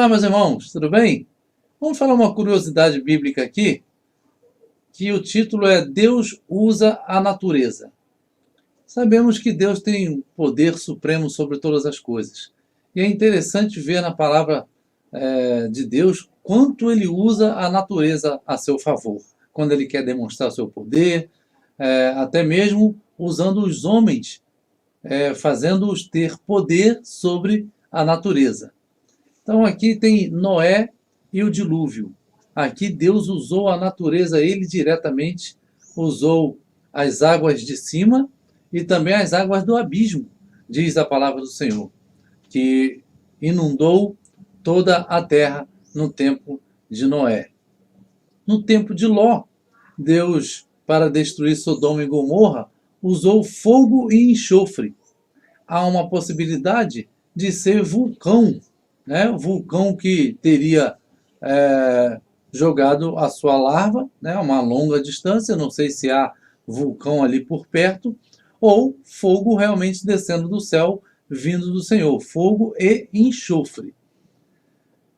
Olá, meus irmãos, tudo bem? Vamos falar uma curiosidade bíblica aqui, que o título é Deus usa a natureza. Sabemos que Deus tem poder supremo sobre todas as coisas. E é interessante ver na palavra de Deus quanto ele usa a natureza a seu favor. Quando ele quer demonstrar seu poder, até mesmo usando os homens, fazendo-os ter poder sobre a natureza. Então aqui tem Noé e o dilúvio. Aqui Deus usou a natureza, ele diretamente usou as águas de cima e também as águas do abismo, diz a palavra do Senhor, que inundou toda a terra no tempo de Noé. No tempo de Ló, Deus, para destruir Sodoma e Gomorra, usou fogo e enxofre. Há uma possibilidade de ser vulcão, né? Vulcão que teria jogado a sua larva, né? Uma longa distância, não sei se há vulcão ali por perto, ou fogo realmente descendo do céu, vindo do Senhor, fogo e enxofre.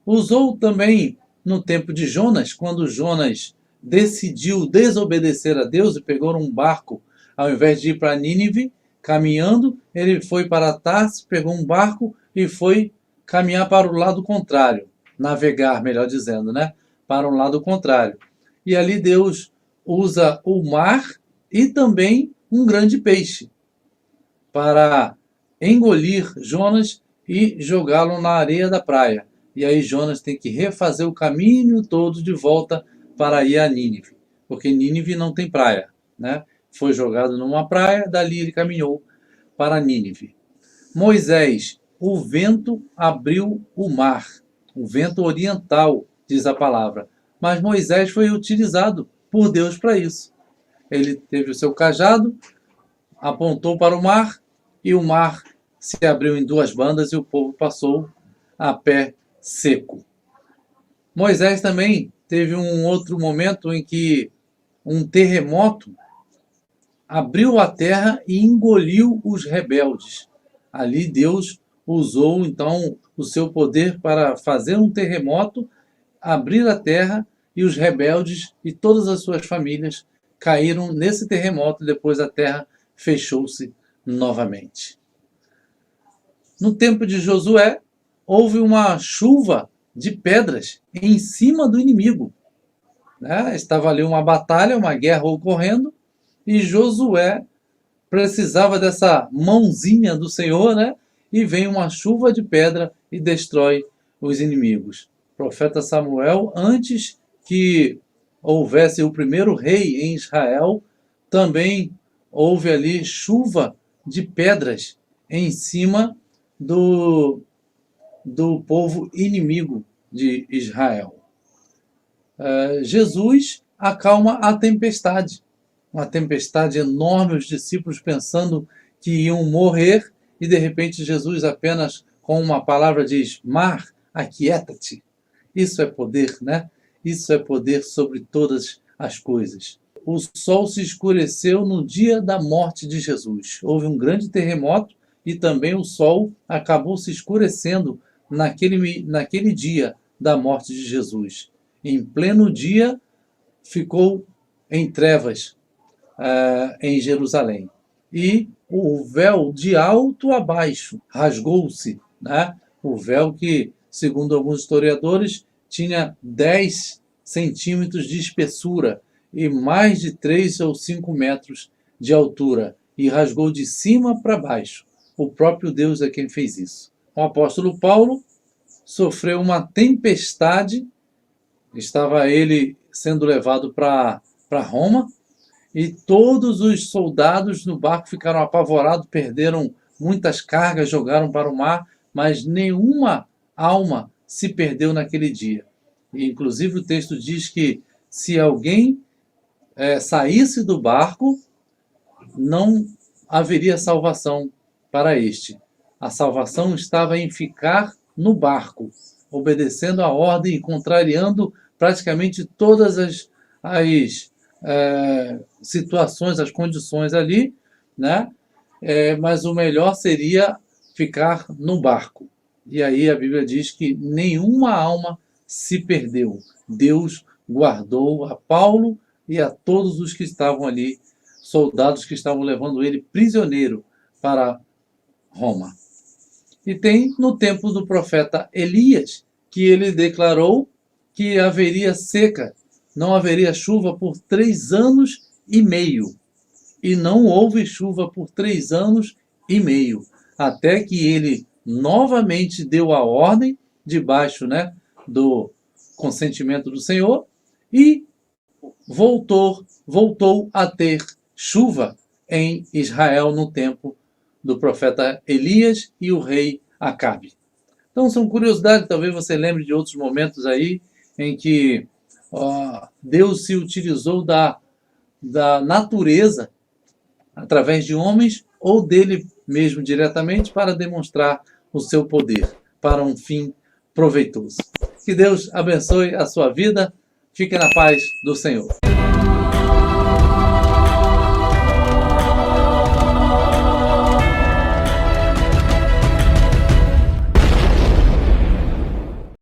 Usou também no tempo de Jonas, quando Jonas decidiu desobedecer a Deus e pegou um barco, ao invés de ir para Nínive, caminhando, ele foi para Tarsis, pegou um barco e foi caminhar para o lado contrário, navegar, melhor dizendo, né? Para um lado contrário. E ali Deus usa o mar e também um grande peixe para engolir Jonas e jogá-lo na areia da praia. E aí Jonas tem que refazer o caminho todo de volta para ir a Nínive, porque Nínive não tem praia, né? Foi jogado numa praia, dali ele caminhou para Nínive. Moisés, o vento abriu o mar, o vento oriental, diz a palavra. Mas Moisés foi utilizado por Deus para isso. Ele teve o seu cajado, apontou para o mar, e o mar se abriu em duas bandas e o povo passou a pé seco. Moisés também teve um outro momento em que um terremoto abriu a terra e engoliu os rebeldes. Ali Deus usou então o seu poder para fazer um terremoto, abrir a terra, e os rebeldes e todas as suas famílias caíram nesse terremoto e depois a terra fechou-se novamente. No tempo de Josué, houve uma chuva de pedras em cima do inimigo, né? Estava ali uma batalha, uma guerra ocorrendo, e Josué precisava dessa mãozinha do Senhor, né? E vem uma chuva de pedra e destrói os inimigos. O profeta Samuel, antes que houvesse o primeiro rei em Israel, também houve ali chuva de pedras em cima do povo inimigo de Israel. Jesus acalma a tempestade. Uma tempestade enorme, os discípulos pensando que iam morrer, e de repente Jesus apenas com uma palavra diz: mar, aquieta-te. Isso é poder, né? Isso é poder sobre todas as coisas. O sol se escureceu no dia da morte de Jesus. Houve um grande terremoto e também o sol acabou se escurecendo naquele dia da morte de Jesus. Em pleno dia, ficou em trevas em Jerusalém. E o véu de alto a baixo rasgou-se, né? O véu que, segundo alguns historiadores, tinha 10 centímetros de espessura e mais de 3 ou 5 metros de altura, e rasgou de cima para baixo. O próprio Deus é quem fez isso. O apóstolo Paulo sofreu uma tempestade, estava ele sendo levado para Roma, e todos os soldados no barco ficaram apavorados, perderam muitas cargas, jogaram para o mar, mas nenhuma alma se perdeu naquele dia. E, inclusive, o texto diz que se alguém saísse do barco, não haveria salvação para este. A salvação estava em ficar no barco, obedecendo a ordem e contrariando praticamente todas as situações, as condições ali, né? Mas o melhor seria ficar no barco. E aí a Bíblia diz que nenhuma alma se perdeu. Deus guardou a Paulo e a todos os que estavam ali, soldados que estavam levando ele prisioneiro para Roma. E tem no tempo do profeta Elias, que ele declarou que haveria seca, não haveria chuva por 3 anos e meio. E não houve chuva por 3 anos e meio, até que ele novamente deu a ordem, debaixo, do consentimento do Senhor, e voltou a ter chuva em Israel no tempo do profeta Elias e o rei Acabe. Então são curiosidades, talvez você lembre de outros momentos aí em que Deus se utilizou da natureza através de homens ou dele mesmo diretamente para demonstrar o seu poder para um fim proveitoso. Que Deus abençoe a sua vida. Fique na paz do Senhor.